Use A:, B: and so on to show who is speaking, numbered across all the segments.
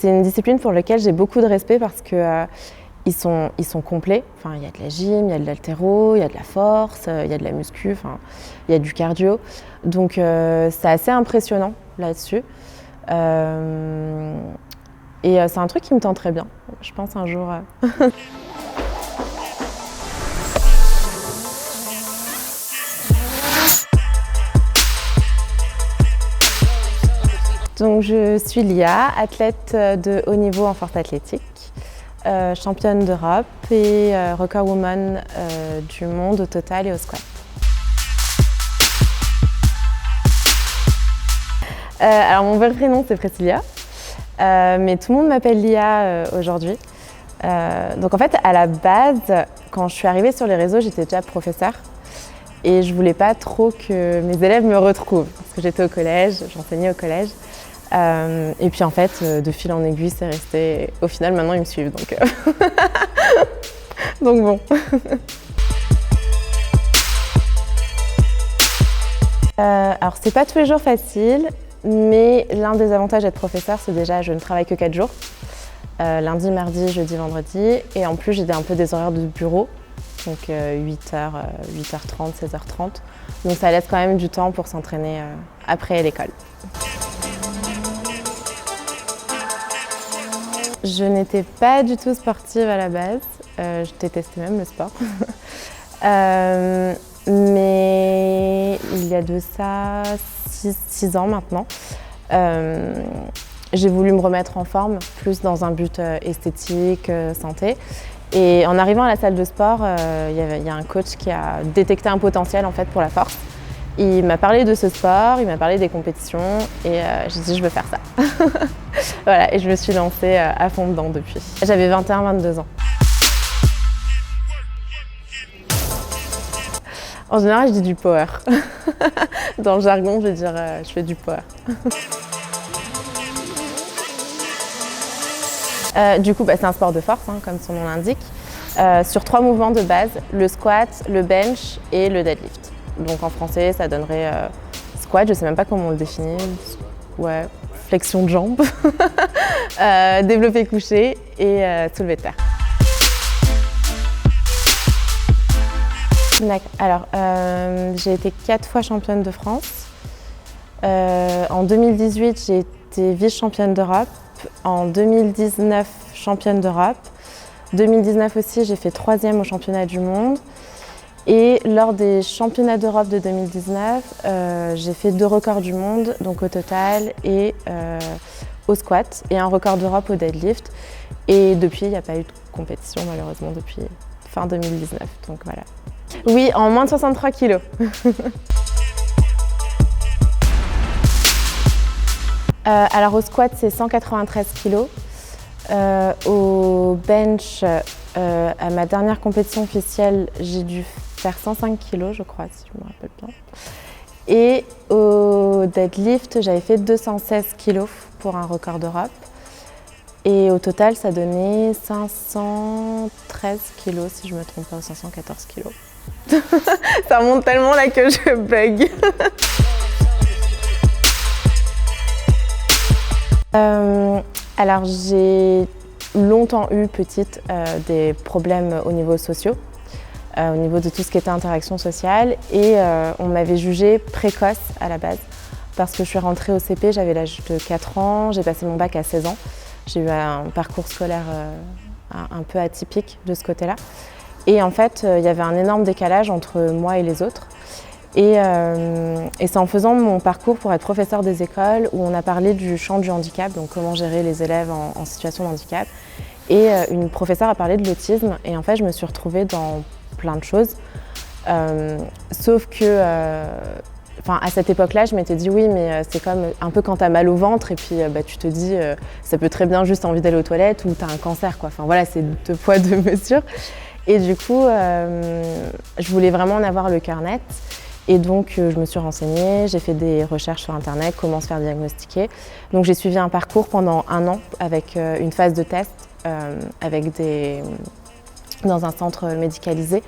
A: c'est une discipline pour laquelle j'ai beaucoup de respect parce que ils sont complets. Enfin, il y a de la gym, il y a de l'haltéro, il y a de la force, il y a de la muscu, enfin, il y a du cardio. Donc c'est assez impressionnant là-dessus. Et c'est un truc qui me tenterait bien, je pense un jour. Donc je suis Lia, athlète de haut niveau en force athlétique, championne d'Europe et record woman du monde au total et au squat. Alors mon vrai prénom c'est Priscilla, mais tout le monde m'appelle Lia aujourd'hui. Donc en fait à la base, quand je suis arrivée sur les réseaux, j'étais déjà professeure et je voulais pas trop que mes élèves me retrouvent parce que j'étais au collège, j'enseignais au collège. Et puis en fait, de fil en aiguille, c'est resté. Au final, maintenant, ils me suivent, donc, donc bon. Alors, c'est pas tous les jours facile, mais l'un des avantages d'être professeur, c'est déjà je ne travaille que 4 jours. Lundi, mardi, jeudi, vendredi. Et en plus, j'ai un peu des horaires de bureau, donc 8h, 8h30, 16h30. Donc ça laisse quand même du temps pour s'entraîner après l'école. Je n'étais pas du tout sportive à la base, je détestais même le sport. Mais il y a de ça 6 ans maintenant, j'ai voulu me remettre en forme, plus dans un but esthétique, santé. Et en arrivant à la salle de sport, il y a un coach qui a détecté un potentiel en fait, pour la force. Il m'a parlé de ce sport, il m'a parlé des compétitions et j'ai dit je veux faire ça. Voilà, et je me suis lancée à fond dedans depuis. J'avais 21-22 ans. En général, je dis du power. Dans le jargon, je vais dire je fais du power. Du coup, c'est un sport de force, hein, comme son nom l'indique, sur 3 mouvements de base, le squat, le bench et le deadlift. Donc en français, ça donnerait squat, je ne sais même pas comment on le définit, ouais, flexion de jambes, développé couché et soulevé de terre. Alors, j'ai été 4 fois championne de France. En 2018, j'ai été vice-championne d'Europe. En 2019, championne d'Europe. 2019 aussi, j'ai fait 3e au championnat du monde. Et lors des championnats d'Europe de 2019, j'ai fait 2 records du monde, donc au total, et au squat, et un record d'Europe au deadlift. Et depuis, il n'y a pas eu de compétition, malheureusement, depuis fin 2019. Donc voilà. Oui, en moins de 63 kilos. Alors au squat, c'est 193 kilos. Au bench, à ma dernière compétition officielle, j'ai dû faire 105 kilos, je crois, si je me rappelle bien. Et au deadlift, j'avais fait 216 kilos pour un record d'Europe. Et au total, ça donnait 513 kilos, si je ne me trompe pas, ou 514 kilos. Ça remonte tellement là que je bug. Alors j'ai longtemps eu petite des problèmes au niveau sociaux, au niveau de tout ce qui était interaction sociale et on m'avait jugée précoce à la base parce que je suis rentrée au CP, j'avais l'âge de 4 ans, j'ai passé mon bac à 16 ans. J'ai eu un parcours scolaire un peu atypique de ce côté-là. Et en fait, il y avait un énorme décalage entre moi et les autres. Et c'est en faisant mon parcours pour être professeur des écoles où on a parlé du champ du handicap, donc comment gérer les élèves en situation de handicap. Et une professeure a parlé de l'autisme et en fait je me suis retrouvée dans plein de choses. Sauf que à cette époque-là, je m'étais dit oui, mais c'est comme un peu quand tu as mal au ventre et puis tu te dis ça peut très bien juste envie d'aller aux toilettes ou tu as un cancer, quoi. Enfin voilà, c'est 2 poids 2 mesures. Et du coup, je voulais vraiment en avoir le cœur net. Et donc, je me suis renseignée, j'ai fait des recherches sur Internet, comment se faire diagnostiquer. Donc, j'ai suivi un parcours pendant 1 an avec une phase de test dans un centre médicalisé,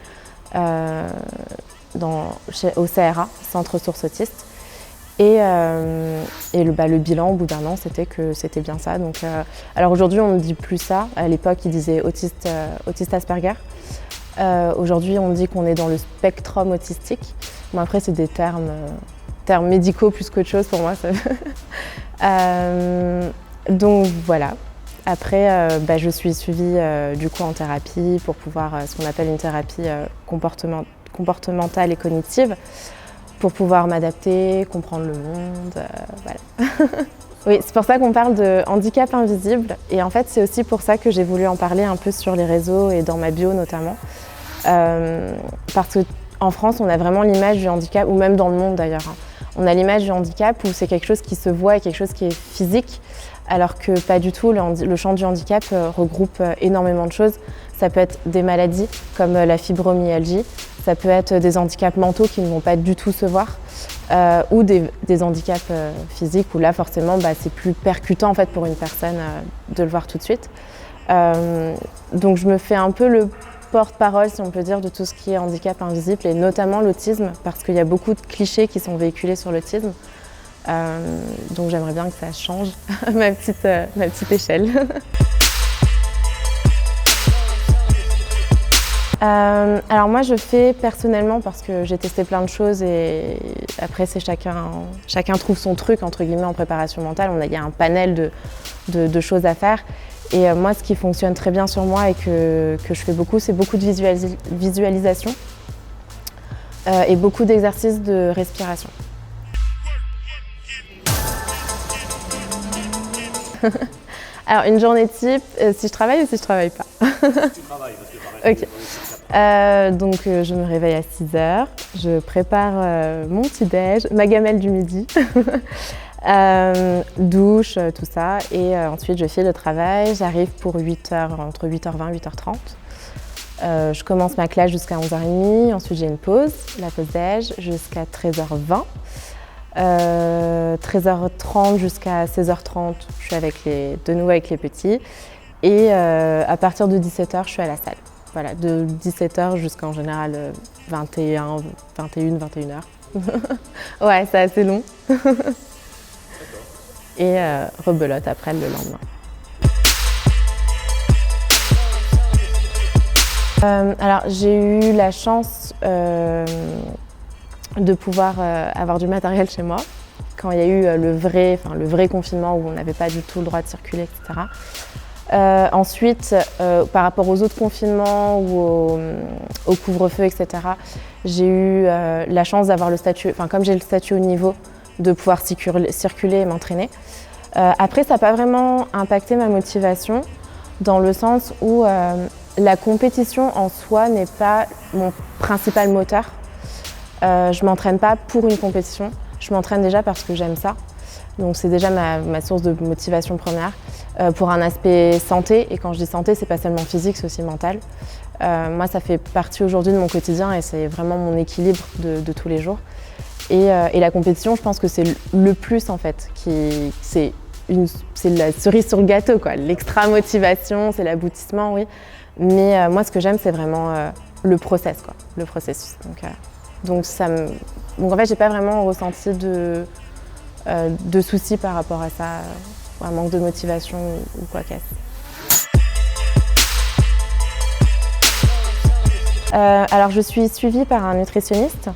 A: au CRA, Centre Ressources Autistes. Le bilan au bout d'un an, c'était que c'était bien ça. Donc, alors aujourd'hui, on ne dit plus ça. À l'époque, ils disaient autiste Asperger. Aujourd'hui, on dit qu'on est dans le spectrum autistique. Bon, après, c'est des termes médicaux plus qu'autre chose pour moi. Donc voilà. Après, je suis suivie du coup en thérapie pour pouvoir, ce qu'on appelle une thérapie comportementale et cognitive, pour pouvoir m'adapter, comprendre le monde, voilà. Oui, c'est pour ça qu'on parle de handicap invisible. Et en fait, c'est aussi pour ça que j'ai voulu en parler un peu sur les réseaux et dans ma bio notamment. Parce qu'en France, on a vraiment l'image du handicap, ou même dans le monde d'ailleurs, hein, on a l'image du handicap où c'est quelque chose qui se voit et quelque chose qui est physique, alors que pas du tout. Le champ du handicap regroupe énormément de choses. Ça peut être des maladies comme la fibromyalgie, ça peut être des handicaps mentaux qui ne vont pas du tout se voir, ou des handicaps physiques où là forcément c'est plus percutant en fait, pour une personne de le voir tout de suite. Donc je me fais un peu le porte-parole, si on peut dire, de tout ce qui est handicap invisible et notamment l'autisme, parce qu'il y a beaucoup de clichés qui sont véhiculés sur l'autisme. Donc j'aimerais bien que ça change à ma petite échelle. Alors moi je fais personnellement parce que j'ai testé plein de choses et après c'est chacun trouve son truc entre guillemets en préparation mentale. Il y a un panel de choses à faire et moi ce qui fonctionne très bien sur moi et que je fais beaucoup, c'est beaucoup de visualisation et beaucoup d'exercices de respiration. Alors une journée type, si je travaille ou si je travaille pas?
B: Tu travailles parce que pareil.
A: Ok. Donc je me réveille à 6h, je prépare mon petit-déj, ma gamelle du midi, douche, tout ça, et ensuite je file le travail, j'arrive pour 8h, entre 8h20 et 8h30. Je commence ma classe jusqu'à 11h30, ensuite j'ai une pause, la pause déj, jusqu'à 13h20. 13h30 jusqu'à 16h30, je suis de nouveau avec les petits. Et à partir de 17h, je suis à la salle. Voilà, de 17h jusqu'en général 21, 21h. Ouais, c'est assez long. Et rebelote après le lendemain. Alors, j'ai eu la chance de pouvoir avoir du matériel chez moi quand il y a eu le vrai confinement où on n'avait pas du tout le droit de circuler, etc. Ensuite, par rapport aux autres confinements ou au couvre-feu, etc., j'ai eu la chance d'avoir le statut, comme j'ai le statut haut niveau, de pouvoir circuler et m'entraîner. Après, ça n'a pas vraiment impacté ma motivation dans le sens où la compétition en soi n'est pas mon principal moteur. Je ne m'entraîne pas pour une compétition, je m'entraîne déjà parce que j'aime ça. Donc c'est déjà ma source de motivation première. Pour un aspect santé, et quand je dis santé, c'est pas seulement physique, c'est aussi mental. Moi, ça fait partie aujourd'hui de mon quotidien et c'est vraiment mon équilibre de tous les jours. Et la compétition, je pense que c'est le plus en fait, c'est la cerise sur le gâteau, quoi. L'extra motivation, c'est l'aboutissement, oui. Mais moi, ce que j'aime, c'est vraiment le process, quoi, le processus. Donc en fait, j'ai pas vraiment ressenti de soucis par rapport à ça, un manque de motivation ou quoi qu'est-ce. Alors je suis suivie par un nutritionniste.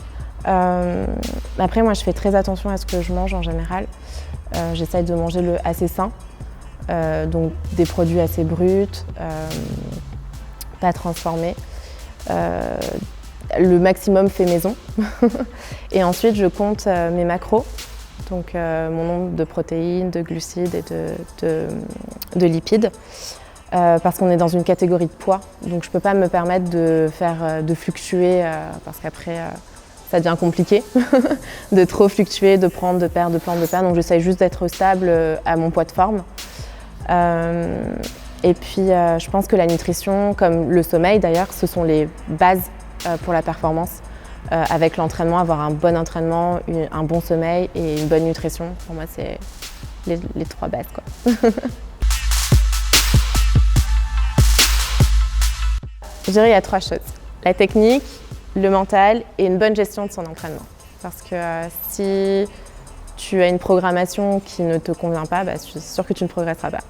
A: Après moi je fais très attention à ce que je mange en général. J'essaye de manger assez sain, donc des produits assez bruts, pas transformés. Le maximum fait maison. Et ensuite je compte mes macros. Donc mon nombre de protéines, de glucides et de lipides, parce qu'on est dans une catégorie de poids, donc je ne peux pas me permettre de fluctuer, parce qu'après ça devient compliqué, de trop fluctuer, de prendre, de perdre, de prendre, de perdre, donc j'essaye juste d'être stable à mon poids de forme. Et puis je pense que la nutrition, comme le sommeil d'ailleurs, ce sont les bases pour la performance. Avec l'entraînement, avoir un bon entraînement, un bon sommeil et une bonne nutrition. Pour moi, c'est les trois bases, quoi. Je dirais qu'il y a trois choses. La technique, le mental et une bonne gestion de son entraînement. Parce que si tu as une programmation qui ne te convient pas, je suis sûre que tu ne progresseras pas.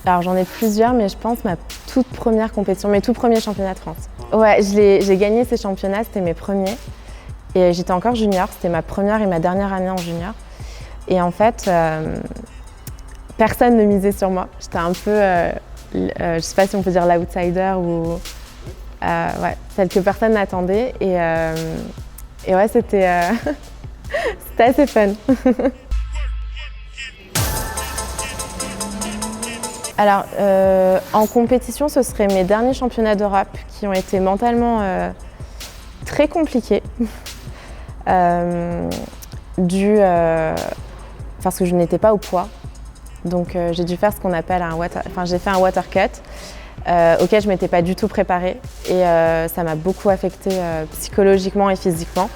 A: Alors j'en ai plusieurs, mais je pense ma toute première compétition, mes tout premiers championnats de France. Ouais, j'ai gagné ces championnats, c'était mes premiers. Et j'étais encore junior, c'était ma première et ma dernière année en junior. Et en fait, personne ne misait sur moi. J'étais un peu, je sais pas si on peut dire l'outsider ou ouais, celle que personne n'attendait. Et ouais, c'était c'était assez fun. Alors, en compétition, ce seraient mes derniers championnats d'Europe qui ont été mentalement très compliqués. Parce que je n'étais pas au poids. Donc, j'ai dû faire ce qu'on appelle j'ai fait un water cut auquel je ne m'étais pas du tout préparée. Et ça m'a beaucoup affectée psychologiquement et physiquement.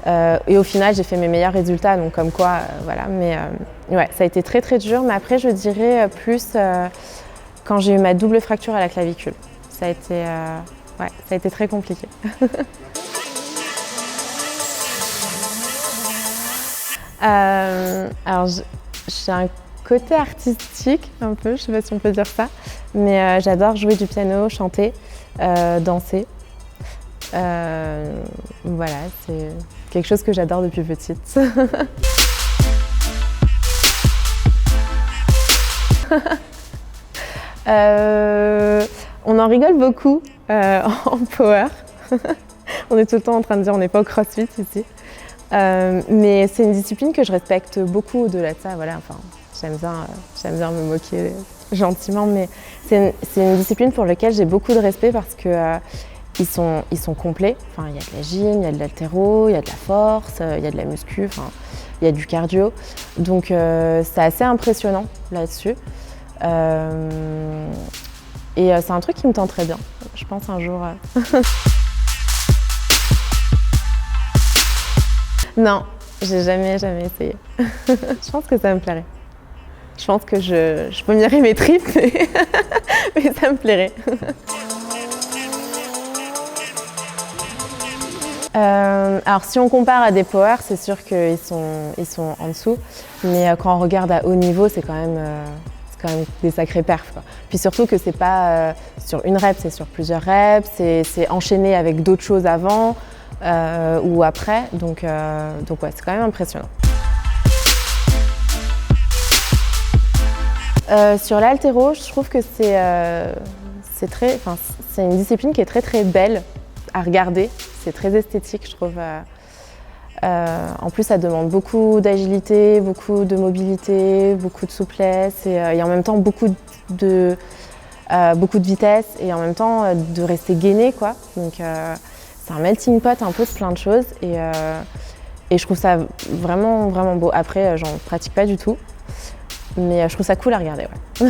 A: Et au final, j'ai fait mes meilleurs résultats, donc comme quoi, voilà. Mais ouais, ça a été très très dur. Mais après, je dirais plus quand j'ai eu ma double fracture à la clavicule. Ça a été très compliqué. Alors, j'ai un côté artistique un peu, je sais pas si on peut dire ça, mais j'adore jouer du piano, chanter, danser. Voilà, c'est quelque chose que j'adore depuis petite. On en rigole beaucoup en power. On est tout le temps en train de dire on n'est pas au CrossFit ici. Mais c'est une discipline que je respecte beaucoup au-delà de ça. Voilà, enfin, j'aime bien me moquer gentiment, mais c'est une discipline pour laquelle j'ai beaucoup de respect parce que ils sont complets. Enfin, il y a de la gym, il y a de l'haltéro, il y a de la force, il y a de la muscu, enfin, il y a du cardio. Donc c'est assez impressionnant là-dessus. Et c'est un truc qui me tente très bien. Je pense un jour. Non, j'ai jamais essayé. Je pense que ça me plairait. Je pense que je peux mirer mes tripes, mais ça me plairait. Alors si on compare à des power, c'est sûr qu'ils sont en dessous, mais quand on regarde à haut niveau, c'est quand même des sacrés perfs, quoi. Puis surtout que c'est pas sur une rep, c'est sur plusieurs reps, c'est enchaîné avec d'autres choses avant ou après, donc ouais, c'est quand même impressionnant. Sur l'haltéro, je trouve que c'est une discipline qui est très très belle à regarder. C'est très esthétique, je trouve. En plus, ça demande beaucoup d'agilité, beaucoup de mobilité, beaucoup de souplesse et en même temps beaucoup de vitesse et en même temps de rester gainé, quoi. Donc c'est un melting pot un peu de plein de choses et je trouve ça vraiment vraiment beau. Après, j'en pratique pas du tout, mais je trouve ça cool à regarder, ouais.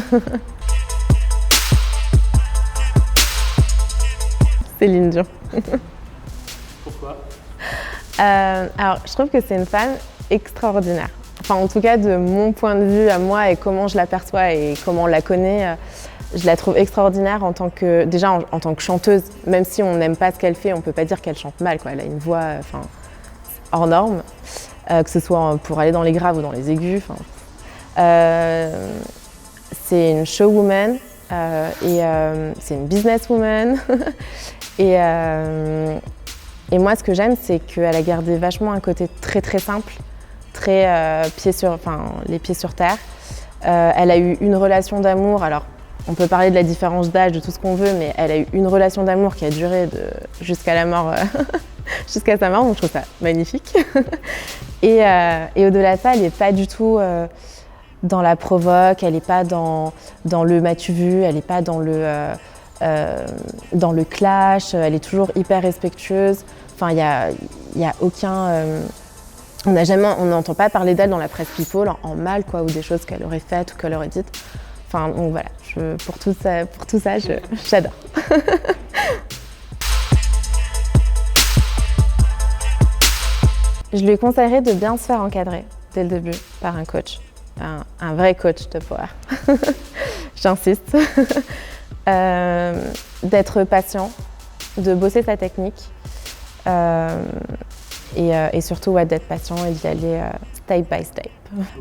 A: Céline Dion.
B: Pourquoi ?
A: Alors, je trouve que c'est une femme extraordinaire. Enfin, en tout cas, de mon point de vue à moi et comment je l'aperçois et comment on la connaît, je la trouve extraordinaire en tant que chanteuse. Même si on n'aime pas ce qu'elle fait, on ne peut pas dire qu'elle chante mal, quoi. Elle a une voix hors norme, que ce soit pour aller dans les graves ou dans les aigus. C'est une showwoman et c'est une businesswoman. Et moi, ce que j'aime, c'est qu'elle a gardé vachement un côté très très simple, très les pieds sur terre. Elle a eu une relation d'amour. Alors, on peut parler de la différence d'âge, de tout ce qu'on veut, mais elle a eu une relation d'amour qui a duré jusqu'à la mort, jusqu'à sa mort. Donc, je trouve ça magnifique. Et au-delà de ça, elle n'est pas du tout dans la provoque. Elle n'est pas dans le m'as-tu vu. Elle n'est pas dans le clash, elle est toujours hyper respectueuse. Enfin, il y a aucun... on n'entend pas parler d'elle dans la presse people en mal, quoi, ou des choses qu'elle aurait faites ou qu'elle aurait dites. Enfin, donc voilà, pour tout ça, j'adore. Je lui conseillerais de bien se faire encadrer dès le début par un coach, un vrai coach de power. J'insiste. D'être patient, de bosser sa technique Et surtout d'être patient et d'y aller step by step.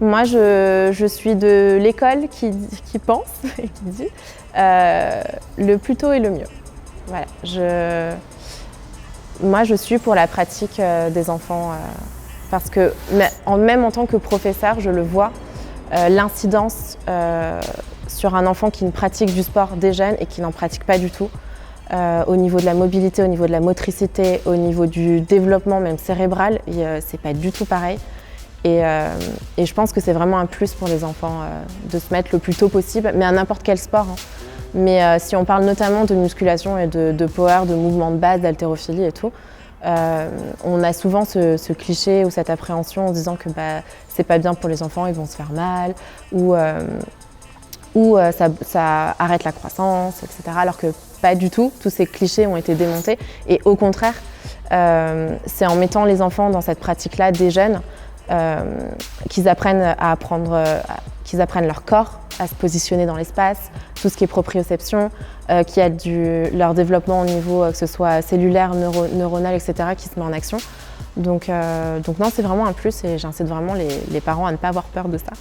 A: Moi, je suis de l'école qui pense et qui dit le plus tôt est le mieux. Voilà, moi, je suis pour la pratique des enfants parce que même en tant que professeur, je le vois, l'incidence sur un enfant qui ne pratique du sport dès jeune et qui n'en pratique pas du tout, au niveau de la mobilité, au niveau de la motricité, au niveau du développement même cérébral, c'est pas du tout pareil. Et je pense que c'est vraiment un plus pour les enfants de se mettre le plus tôt possible, mais à n'importe quel sport. Hein. Mais si on parle notamment de musculation et de power, de mouvements de base, d'haltérophilie et tout, on a souvent ce cliché ou cette appréhension en se disant que c'est pas bien pour les enfants, ils vont se faire mal, ou ça arrête la croissance, etc. Alors que pas du tout, tous ces clichés ont été démontés. Et au contraire, c'est en mettant les enfants dans cette pratique-là dès jeunes qu'ils apprennent qu'ils apprennent leur corps à se positionner dans l'espace, tout ce qui est proprioception, qui a leur développement au niveau que ce soit cellulaire, neuronal, etc., qui se met en action. Donc non, c'est vraiment un plus et j'incite vraiment les parents à ne pas avoir peur de ça.